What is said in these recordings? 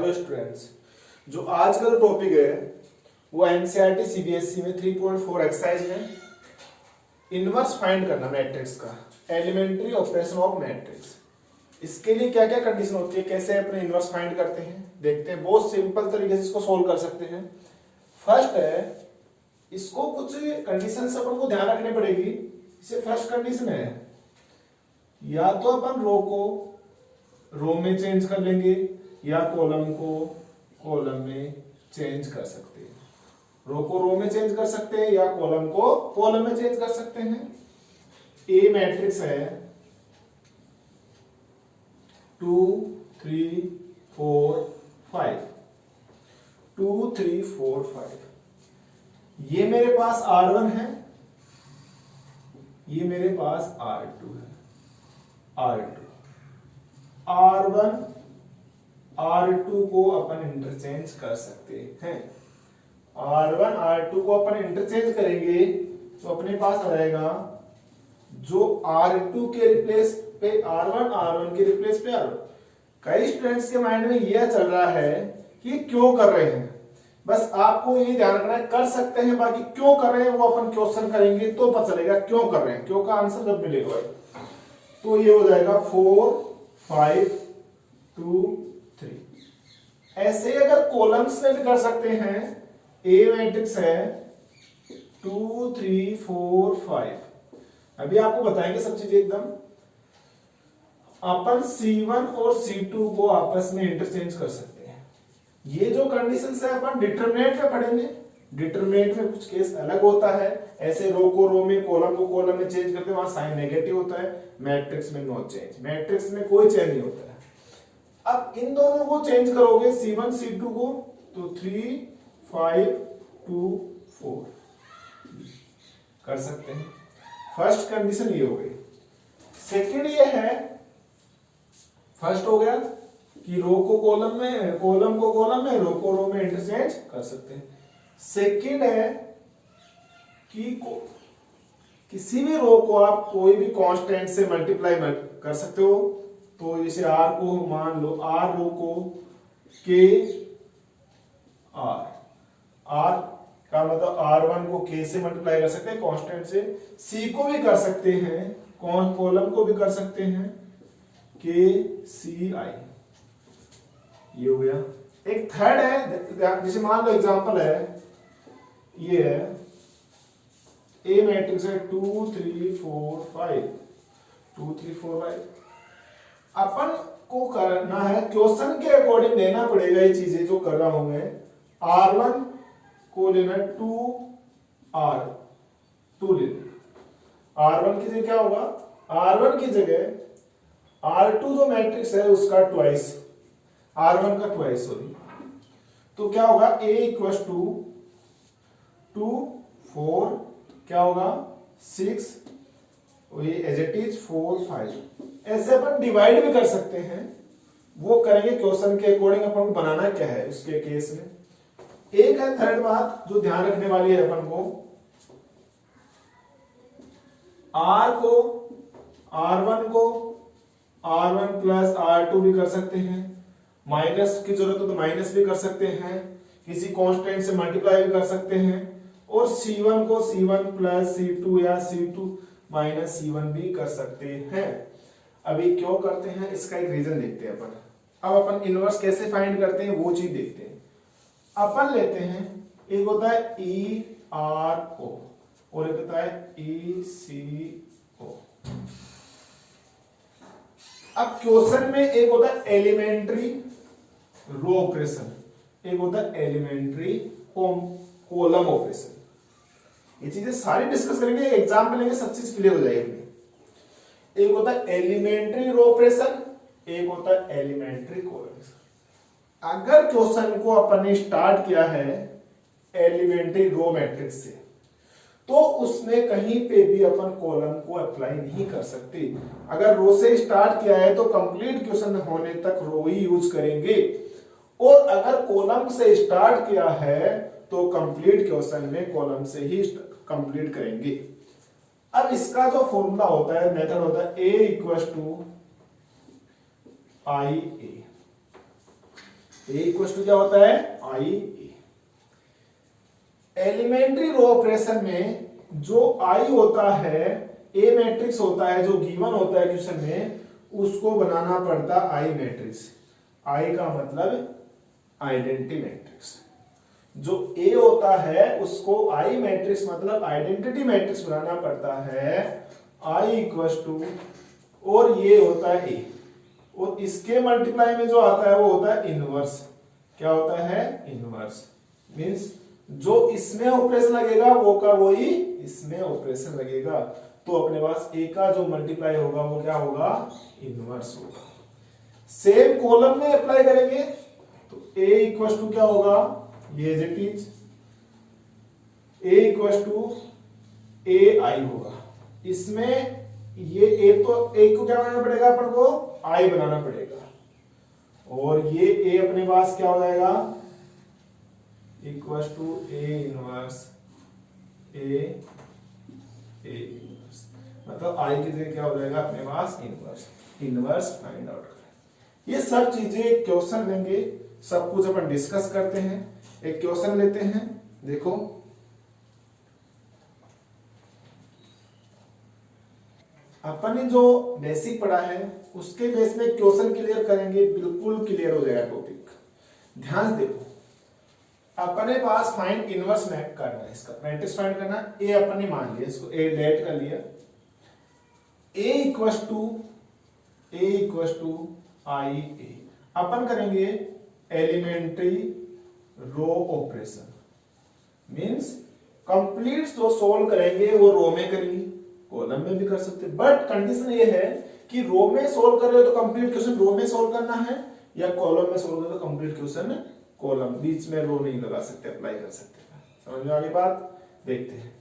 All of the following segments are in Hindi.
हेलो स्टूडेंट्स, जो आज का जो टॉपिक है वो एनसीईआरटी सीबीएसई में 3.4 एक्सरसाइज है। इनवर्स फाइंड करना मैट्रिक्स का, एलिमेंट्री ऑपरेशन ऑफ मैट्रिक्स। इसके लिए क्या क्या कंडीशन होती है, कैसे अपने इनवर्स फाइंड करते हैं, देखते हैं। बहुत सिंपल तरीके से इसको सोल्व कर सकते हैं। फर्स्ट है, इसको कुछ कंडीशन से अपन को ध्यान रखनी पड़ेगी। इसे फर्स्ट कंडीशन है, या तो अपन रो को रो में चेंज कर लेंगे या कॉलम को कॉलम में चेंज कर सकते हैं। रो को रो में चेंज कर सकते हैं या कॉलम को कॉलम में चेंज कर सकते हैं। ए मैट्रिक्स है 2 3 4 5 2 3 4 5। ये मेरे पास R1 है, ये मेरे पास R2 है। R2 R1 R2 को अपन इंटरचेंज कर सकते हैं। R1 R2 को अपन इंटरचेंज करेंगे तो अपने पास रहेगा जो R2 के रिप्लेस पे R1, R1 के रिप्लेस पे R1। कई स्टूडेंट्स के माइंड में यह चल रहा है कि क्यों कर रहे हैं। बस आपको ये ध्यान रखना है, कर सकते हैं, बाकी क्यों कर रहे हैं वो अपन क्वेश्चन करेंगे तो पता चलेगा क्यों कर रहे हैं। क्यों का आंसर जब मिलेगा तो ये हो जाएगा 4 5 2 3। ऐसे अगर कॉलम्स में भी कर सकते हैं। ए मैट्रिक्स है 2 3 4 5। अभी आपको बताएंगे सब चीजें एकदम। अपन C1 और C2 को आपस में इंटरचेंज कर सकते हैं। ये जो कंडीशंस है अपन डिटरमिनेंट में पढ़ेंगे। डिटरमिनेंट में कुछ केस अलग होता है। ऐसे रो को रो में, कॉलम को कॉलम में चेंज करते हैं, वहां साइन नेगेटिव होता है। मैट्रिक्स में नो चेंज, मैट्रिक्स में कोई चेंज नहीं होता है। अब इन दोनों को चेंज करोगे C1 C2 को तो 3 5 2 4 कर सकते हैं। फर्स्ट कंडीशन ये हो गई। सेकंड ये है, फर्स्ट हो गया कि रो को कॉलम में, कॉलम को कॉलम में, रो को रो में इंटरचेंज कर सकते हैं। सेकंड है कि किसी भी रो को आप कोई भी कांस्टेंट से मल्टीप्लाई कर सकते हो। तो जैसे R को मान लो, R रो को K R का मतलब R1 को K से मल्टीप्लाई कर सकते हैं कांस्टेंट से। C को भी कर सकते हैं, कॉलम को भी कर सकते हैं KCI। ये हो गया। एक थर्ड है, जैसे मान लो एग्जांपल है, ये है ए मैट्रिक्स है 2 3 4 5 2 3 4 5। अपन को करना है क्वेश्चन के अकॉर्डिंग लेना पड़ेगा। ये चीजें जो कर रहा हूं मैं, R1 को लेना 2 R2 लेना। R1 की जगह क्या होगा, R1 की जगह R2 जो मैट्रिक्स है उसका ट्वाइस, R1 का ट्वाइस सॉरी। तो क्या होगा, A इक्वल टू 2 4 क्या होगा 6, ये एज इट इज 4 5। ऐसे अपन डिवाइड भी कर सकते हैं, वो करेंगे क्वेश्चन के अकॉर्डिंग। अपन को बनाना क्या है उसके केस में। एक है थर्ड बात जो ध्यान रखने वाली है अपन को, R को R1 को R1 प्लस R2 भी कर सकते हैं। माइनस की जरूरत हो तो माइनस भी कर सकते हैं, किसी कांस्टेंट से मल्टीप्लाई भी कर सकते हैं। और C1 को C1 प्लस C2 या C2 माइनस C1 भी कर सकते हैं। अभी क्यों करते हैं इसका एक रीजन देखते हैं अपन। अब अपन इनवर्स कैसे फाइंड करते हैं वो चीज देखते हैं। अपन लेते हैं, एक होता है ERO और एक होता है ECO। अब क्वेश्चन में एक होता है एलिमेंट्री रो ऑपरेशन, एक होता है एलिमेंट्री कॉलम ऑपरेशन। ये चीजें सारी डिस्कस करेंगे, एग्जाम में लेंगे, सब चीज क्लियर हो जाएगी। एक होता है एलिमेंट्री रो ऑपरेशन, एक होता है एलिमेंट्री कॉलम। अगर क्वेश्चन को अपन ने स्टार्ट किया है एलिमेंट्री रो मैट्रिक्स से तो उसमें कहीं पे भी अपन कॉलम को अप्लाई नहीं कर सकते। अगर रो से स्टार्ट किया है तो कंप्लीट क्वेश्चन होने तक रो ही यूज करेंगे, और अगर कॉलम से स्टार्ट किया है तो कंप्लीट क्वेश्चन में कॉलम से ही कंप्लीट करेंगे। अब इसका जो फॉर्मूला होता है, मेथड होता है A equal to IA। A equal to क्या होता है आई ए। एलिमेंट्री रो ऑपरेशन में जो आई होता है, ए मैट्रिक्स होता है जो गिवन होता है क्वेश्चन में, उसको बनाना पड़ता आई मैट्रिक्स। आई का मतलब आइडेंटिटी मैट्रिक्स। जो ए होता है उसको आई मैट्रिक्स मतलब आइडेंटिटी मैट्रिक्स बनाना पड़ता है आई इक्वल टू, और ये होता है ए, और इसके मल्टीप्लाई में जो आता है वो होता है इनवर्स। क्या होता है इनवर्स, मींस जो इसमें ऑपरेशन लगेगा वो का वही इसमें ऑपरेशन लगेगा। तो अपने पास ए का जो मल्टीप्लाई होगा वो क्या होगा इनवर्स होगा। सेम कॉलम में अप्लाई करेंगे तो ए इक्वल टू क्या होगा ये as it is A equal to A I होगा। इसमें ये ए तो ए को क्या बनाना पड़ेगा अपन को आई बनाना पड़ेगा, और ये ए अपने पास क्या हो जाएगा equal to A inverse A inverse, मतलब आई की जगह क्या हो जाएगा अपने पास इनवर्स। इनवर्स फाइंड आउट करें। ये सब चीजें क्वेश्चन लेंगे, सब कुछ अपन डिस्कस करते हैं। एक क्वेश्चन लेते हैं, देखो अपन ने जो बेसिक पढ़ा है उसके बेस में क्वेश्चन क्लियर करेंगे, बिल्कुल क्लियर हो जाएगा टॉपिक। ध्यान देखो, अपने पास फाइंड इनवर्स मैट करना है, इसका मैट्रिक्स फाइंड करना। ए अपन ने मान लिया, इसको ए लेट कर लिया। ए इक्वल टू आई ए, अपन करेंगे elementary row operation, means complete जो सोल्व करेंगे वो रो में करेंगे, कॉलम में भी कर सकते, बट कंडीशन ये है कि रो में सोल्व कर रहे हो तो कंप्लीट क्वेश्चन रो में सोल्व करना है, या कॉलम में सोल्व कर रहे हो तो कंप्लीट क्वेश्चन कॉलम, बीच में रो नहीं लगा सकते, अप्लाई कर सकते। समझ में आ गई बात, देखते हैं।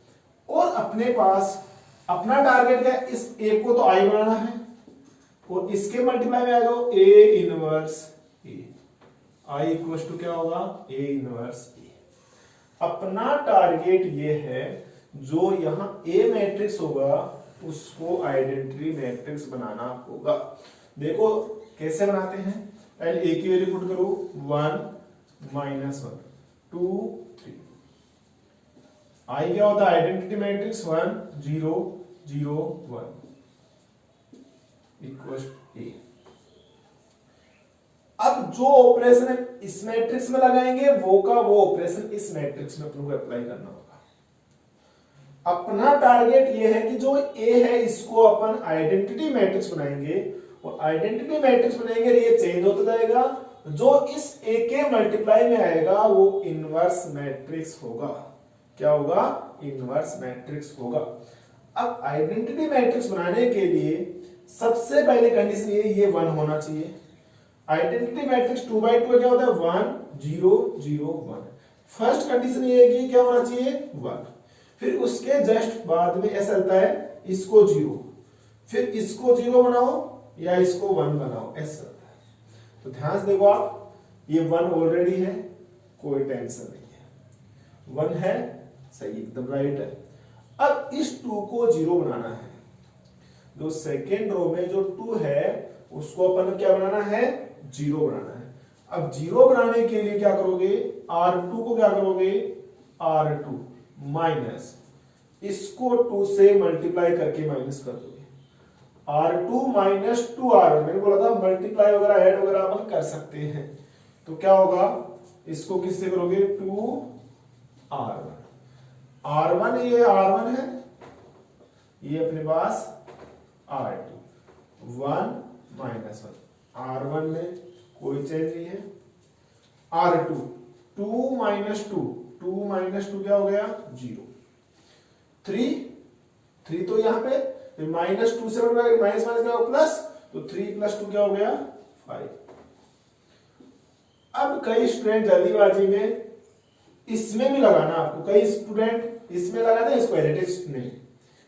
और अपने पास अपना टारगेट क्या है, इस ए को तो आई बनाना है, और इसके मल्टीप्लाई में आ जाओ A inverse A, I equal to क्या होगा ए इनवर्स ए। अपना टारगेट ये है जो यहां ए मैट्रिक्स होगा उसको आइडेंटिटी मैट्रिक्स बनाना होगा। देखो कैसे बनाते हैं, पहले ए की वैल्यू पुट करो 1 -1 2 3। आई क्या होता है आइडेंटिटी मैट्रिक्स 1 0 0 1 इक्वल ए। अब जो ऑपरेशन इस मैट्रिक्स में लगाएंगे वो का वो ऑपरेशन इस मैट्रिक्स में अपन को अप्लाई करना होगा। अपना टारगेट ये है कि जो ए है इसको अपन आइडेंटिटी मैट्रिक्स बनाएंगे, और आइडेंटिटी मैट्रिक्स बनाएंगे ये चेंज होता जाएगा, जो इस ए के मल्टीप्लाई में आएगा वो इनवर्स मैट्रिक्स होगा। क्या होगा इनवर्स मैट्रिक्स होगा। अब आइडेंटिटी मैट्रिक्स बनाने के लिए सबसे पहले कंडीशन ये 1 होना चाहिए। आइडेंटिटी मैट्रिक्स 2x2 क्या होता है 1 0 0 1। फर्स्ट कंडीशन ये है कि क्या होना चाहिए 1, फिर उसके जस्ट बाद में ऐसा चलता है इसको 0, फिर इसको 0 बनाओ या इसको 1 बनाओ, ऐसा चलता है। तो ध्यान से देखो आप, ये 1 ऑलरेडी है, कोई टेंशन नहीं है, 1 है सही एकदम राइट है। अब इस 2 को 0 बनाना है, जो सेकेंड रो में जो 2 है उसको अपन क्या बनाना है 0 बनाना है। अब 0 बनाने के लिए क्या करोगे, R2 को क्या करोगे R2 माइनस, इसको 2 से मल्टीप्लाई करके माइनस कर दोगे, R2 माइनस 2R1। मैंने बोला था मल्टीप्लाई वगैरह ऐड वगैरह अपन कर सकते हैं, तो क्या होगा इसको किससे करोगे 2R1। R1 ये R1 है, ये अपने पास R2 1 -1, R1 में कोई चेंज नहीं है, R2 2 - 2 क्या हो गया 0, 3 तो यहां पे -2 से माइनस क्या हो प्लस, तो 3 + 2 क्या हो गया 5। अब कई स्टूडेंट जल्दीबाजी में इसमें भी लगाना, आपको कई स्टूडेंट इसमें लगाते हैं, इसको एडिटिव नहीं।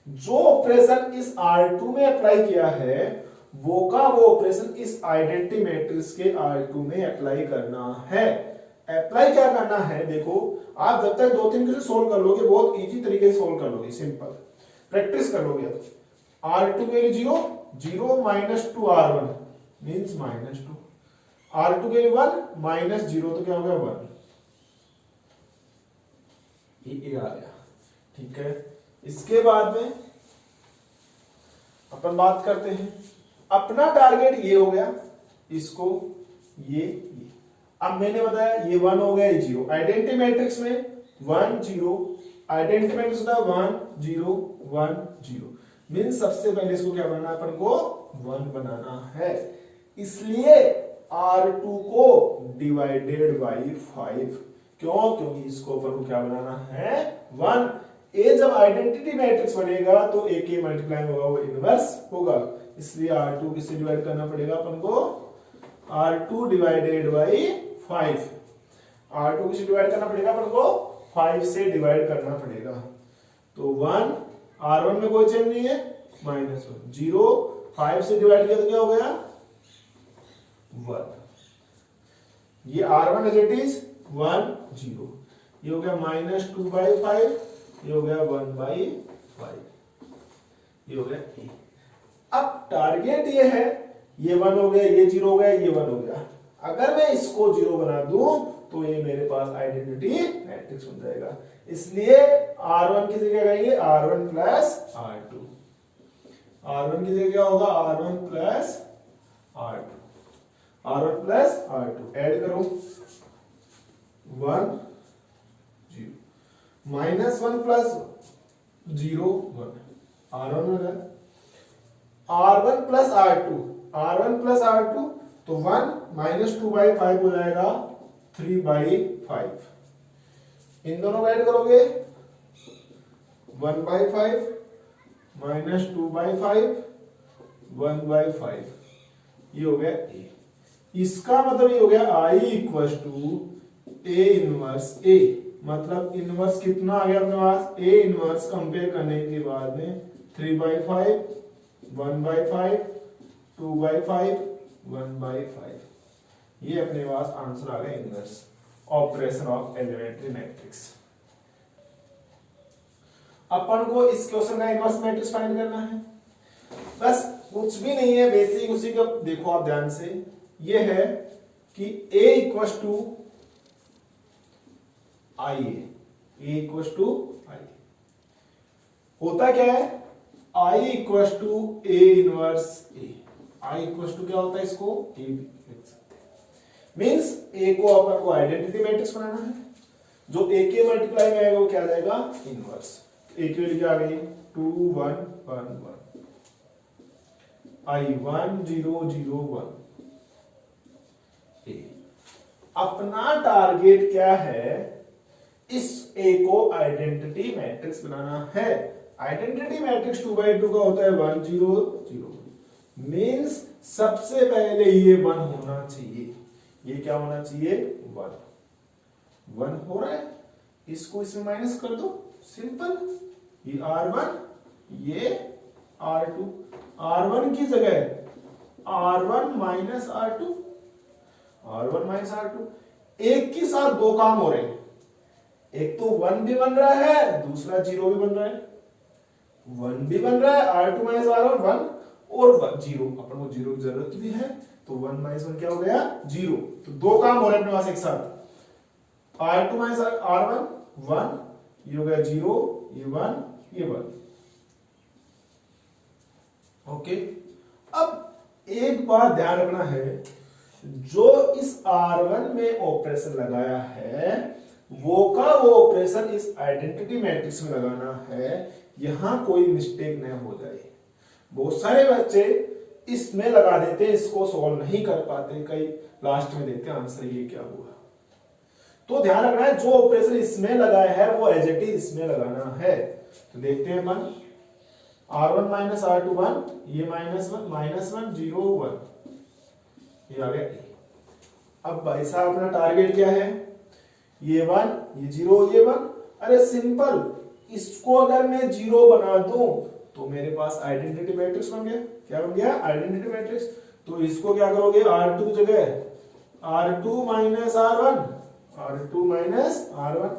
जो ऑपरेशन इस R2 में अप्लाई किया है वो का वो ऑपरेशन इस आइडेंटिटी मैट्रिक्स के R2 में अप्लाई करना है। अप्लाई क्या करना है, देखो आप जब तक 2-3 क्वेश्चन सोल्व कर लोगे, बहुत इजी तरीके से सोल्व कर लोगे, सिंपल प्रैक्टिस कर लोगे। R2 value 0 0 - 2R1 means -2, R2 के लिए 1 माइनस 0 तो क्या हो गया 1, ये आ गया। ठीक है, इसके बाद में अपन बात करते हैं, अपना टारगेट ये हो गया, इसको ये। अब मैंने बताया ये 1 हो गया, ये 0। आइडेंटिटी मैट्रिक्स में 1 0, आइडेंटिटी मैट्रिक्स होता है 1 0 1 0, मींस सबसे पहले इसको क्या बनाना है, अपन को 1 बनाना है। इसलिए R2 को डिवाइडेड बाई 5, क्यों? क्योंकि इसको अपन को क्या बनाना है 1। ए जब आइडेंटिटी मैट्रिक्स बनेगा तो ए के मल्टीप्लाई होगा, वो इनवर्स होगा, इसलिए R2 किससे डिवाइड करना पड़ेगा अपन को, R2 डिवाइडेड बाई 5। R2 किससे डिवाइड करना पड़ेगा अपन को, 5 से डिवाइड करना पड़ेगा। तो 1, R1 में कोई चेंज नहीं है, -1 0, 5 से डिवाइड किया तो क्या हो गया 1। ये R1 एज इट इज 1 0, ये हो गया -2/5, ये हो गया 1/5, ये हो गया ए। अब टारगेट ये है, ये 1 हो गया, ये 0 हो गया, ये 1 हो गया। अगर मैं इसको 0 बना दूं तो ये मेरे पास आइडेंटिटी मैट्रिक्स बन जाएगा। इसलिए R1 की जगह कहेंगे R1 प्लस R2, R1 की जगह क्या होगा R1 plus R2, R1 plus R2 add करो 1 0, -1 प्लस 0 1, R1 हो गया, R1 plus R2, R1 plus R2 तो 1 -2/5 हो जाएगा 3/5। इन दोनों को ऐड करोगे 1/5 -2/5 1/5, ये हो गया ए। इसका मतलब ये हो गया I equal to A inverse A, मतलब इनवर्स कितना आ गया अपने पास, ए इनवर्स कंपेयर करने के बाद में 3/5 1/5 2/5 1/5, ये अपने पास आंसर आ गया inverse operation of elementary matrix. अपन को इस क्वेश्चन का इनवर्स मैट्रिक्स फाइंड करना है, बस कुछ भी नहीं है, बेसिक उसी का देखो आप ध्यान से। ये है कि A equal to I, A equal to I होता क्या है, I equal to A inverse A. I equal to क्या होता है, इसको ए लिख सकते हैं, मींस ए को अपन को आइडेंटिटी मैट्रिक्स बनाना है, जो ए के मल्टीप्लाई में आएगा वो क्या आ जाएगा इनवर्स। ए की वैल्यू क्या आ गई 2 1 1 1, I 1 0 0 1 ए। अपना टारगेट क्या है, इस ए को आइडेंटिटी मैट्रिक्स बनाना है। आइडेंटिटी मैट्रिक्स 2/2 का होता है 1 0 0, मींस सबसे पहले ये 1 होना चाहिए, ये क्या होना चाहिए 1 हो रहा है, इसको इसमें माइनस कर दो, सिंपल। ये R1 ये R2, R1 की जगह R1 minus R2, R1 minus R2, एक के साथ दो काम हो रहे हैं, एक तो 1 भी बन रहा है, दूसरा 0 भी बन रहा है। 1 भी बन रहा है, R2 माइनस R1 1 और 0, अपन को 0 की जरूरत भी है, तो 1 माइनस 1 क्या हो गया 0, तो दो काम हो रहे हैं अपने पास एक साथ। R2 माइनस R1 1, ये हो गया 0, ये 1 ये 1। ओके, अब एक बात ध्यान रखना है, जो इस R1 में ऑपरेशन लगाया है वो का वो ऑपरेशन इस आइडेंटिटी मैट्रिक्स में लगाना है, यहां कोई मिस्टेक न हो जाए। बहुत सारे बच्चे इसमें लगा देते हैं, इसको सॉल्व नहीं कर पाते, कई लास्ट में देखते हैं आंसर ये क्या हुआ। तो ध्यान रखना है, जो ऑपरेशन इसमें लगाया है वो एज इट इज इसमें लगाना है। तो देखते हैं अपन, R1 माइनस R2 1, ये -1 0 1, ये आ गया। अब भाई साहब अपना टारगेट क्या है, ये 1 ये 0 ये 1, अरे सिंपल, इसको अगर मैं 0 बना दूं तो मेरे पास आइडेंटिटी मैट्रिक्स बन गया। क्या बन गया आइडेंटिटी मैट्रिक्स। तो इसको क्या करोगे, R2 की जगह R2 minus R1, R2 minus R1,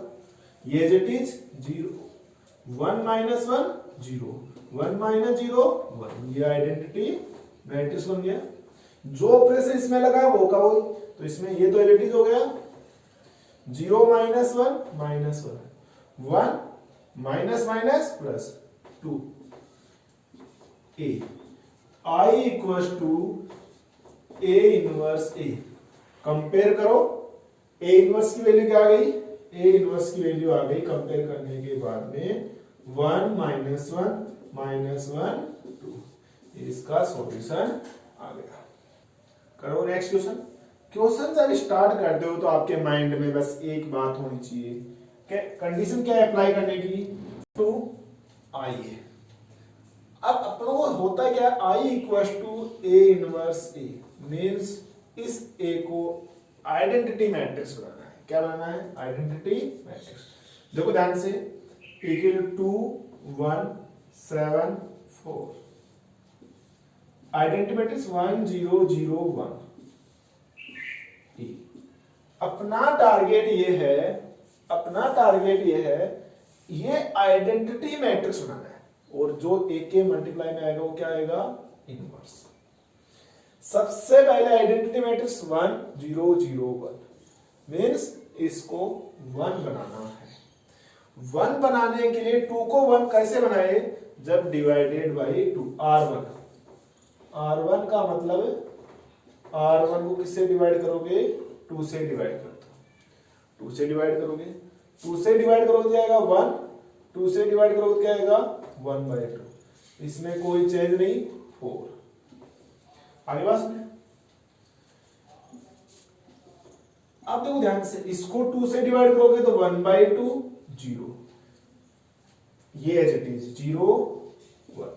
ये इट इज 0 1 माइनस 1 0 1 माइनस 0 1, ये आइडेंटिटी मैट्रिक्स बन गया। जो ऑपरेशन इसमें लगा है वो का वही, तो इसमें ये तो एलिटीज हो गया, 0 minus 1 minus 1 minus minus plus 2 A, I equal to A inverse A. Compare करो, ए इनवर्स की वैल्यू क्या आ गई, ए इनवर्स की वैल्यू आ गई कंपेयर करने के बाद में 1 माइनस 1 2, इसका सॉल्यूशन आ गया। करो नेक्स्ट क्वेश्चन। क्वेश्चन जब स्टार्ट करते हो तो आपके माइंड में बस एक बात होनी चाहिए, कंडीशन क्या अप्लाई करने की, टू आई है। अब अपनों को होता क्या, I equal to A inverse A means इस ए को आइडेंटिटी मैट्रिक्स बनाना है। क्या बनाना है, आइडेंटिटी मैट्रिक्स। देखो ध्यान से, इक्वल 2 1 7 4, आइडेंटिटी मैट्रिक्स 1 0 0 1। अपना टारगेट ये है, ये आइडेंटिटी मैट्रिक्स बनाना है, और जो ए के मल्टीप्लाई में आएगा वो क्या आएगा, इनवर्स। सबसे पहले आइडेंटिटी मैट्रिक्स 1 0 0 1 मीन्स इसको 1 बनाना है। 1 बनाने के लिए 2 को 1 कैसे बनाए, जब डिवाइडेड बाई 2, R1 का मतलब R1 को किससे डिवाइड करोगे, 2 से डिवाइड कर दो, 2 से डिवाइड करोगे, 2 से डिवाइड करोगे जाएगा 1, 2 से डिवाइड करोगे क्या आएगा 1/2, इसमें कोई चेंज नहीं 4। आगे बात में अब देखो ध्यान से, इसको 2 से डिवाइड करोगे तो 1/2 0, ये एज इट इज 0 1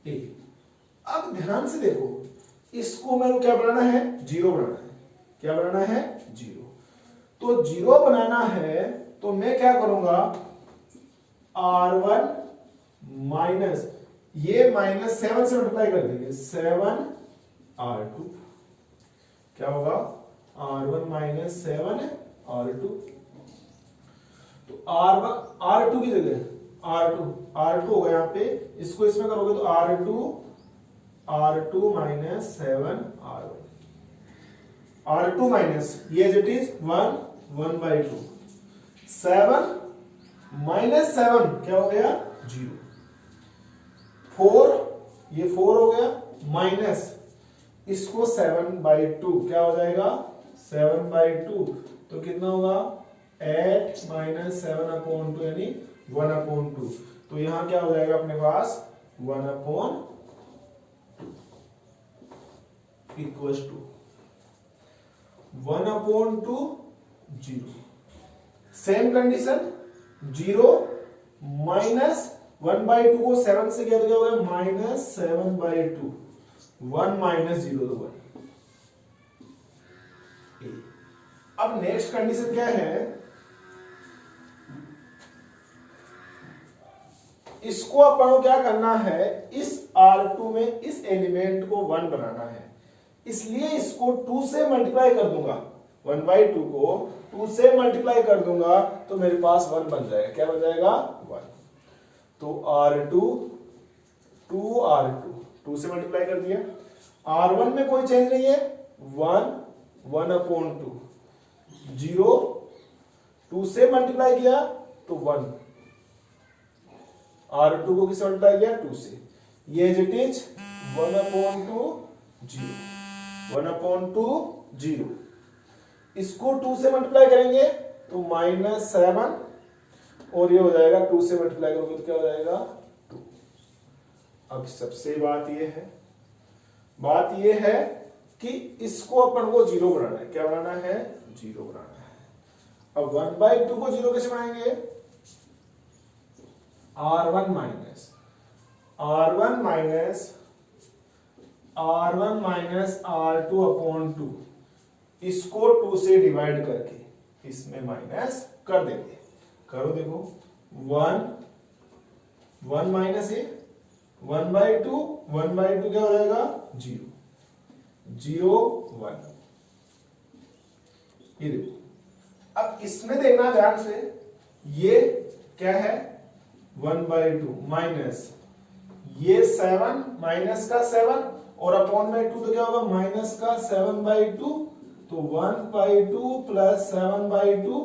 ए। अब ध्यान से देखो, इसको मेरे को क्या बनाना है, 0 बनाना है। क्या बनाना है, 0। तो 0 बनाना है तो मैं क्या करूंगा, R1 माइनस, ये माइनस 7 से मल्टीप्लाई कर देंगे, 7 R2, क्या होगा, R1 माइनस 7 R2। तो R2 की जगह R2 होगा यहाँ पे, इसको इसमें करोगे तो R2 माइनस 7 R2 माइनस, ये इट इज 1/2, 7 माइनस 7 क्या हो गया 0, 4 ये 4 हो गया, माइनस इसको 7/2 क्या हो जाएगा 7/2, तो कितना होगा 8 माइनस 7/2 यानी 1/2। तो यहां क्या हो जाएगा अपने पास 1/2 equals to 1/2 0। Same condition 0 minus 1/2 को 7 से क्या हो गया माइनस 7/2, 1 माइनस 0 तो 1। अब नेक्स्ट कंडीशन क्या है, इसको अपन को क्या करना है, इस R2 में इस एलिमेंट को 1 बनाना है, इसलिए इसको 2 से मल्टीप्लाई कर दूंगा, 1/2 को 2 से मल्टीप्लाई कर दूंगा तो मेरे पास 1 बन जाएगा। क्या बन जाएगा 1। तो R2 2 से मल्टीप्लाई कर दिया, R1 में कोई चेंज नहीं है, 1/2 0, 2 से मल्टीप्लाई किया तो 1, R2 को किससे मल्टीप्लाई किया 2 से, ये इट इज 1/2 0। इसको 2 से मल्टीप्लाई करेंगे तो -7, और ये हो जाएगा 2 से मल्टीप्लाई करोगे तो क्या हो जाएगा 2। अब सबसे बात ये है कि इसको अपन को 0 बनाना है। क्या बनाना है 0 बनाना है। अब 1/2 को 0 कैसे बनाएंगे, R1 माइनस R2/2, इसको 2 से डिवाइड करके इसमें माइनस कर देंगे। करो देखो 1 माइनस 1/2 क्या हो जाएगा 0 1। ये देखो, अब इसमें देखना ध्यान से, ये क्या है 1/2 माइनस ये 7 माइनस का 7 और अपॉन में 2 तो क्या होगा माइनस का 7/2, तो 1/2 प्लस 7/2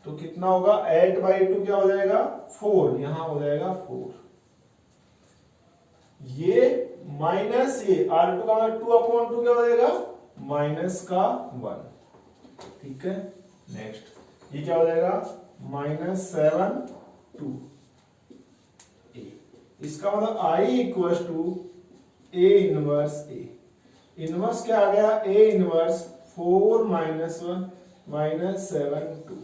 तो कितना होगा 8/2 क्या हो जाएगा 4, यहां हो जाएगा 4। ये माइनस ये R2 का 2/2 क्या हो जाएगा माइनस का 1, ठीक है। नेक्स्ट ये क्या हो जाएगा -7/2, इसका मतलब I equal to A inverse A। Inverse क्या आ गया A इनवर्स 4 -1 -7/2।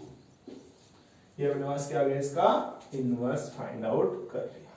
ये इनवर्स क्या आ गया इसका इनवर्स फाइंड आउट कर लिया।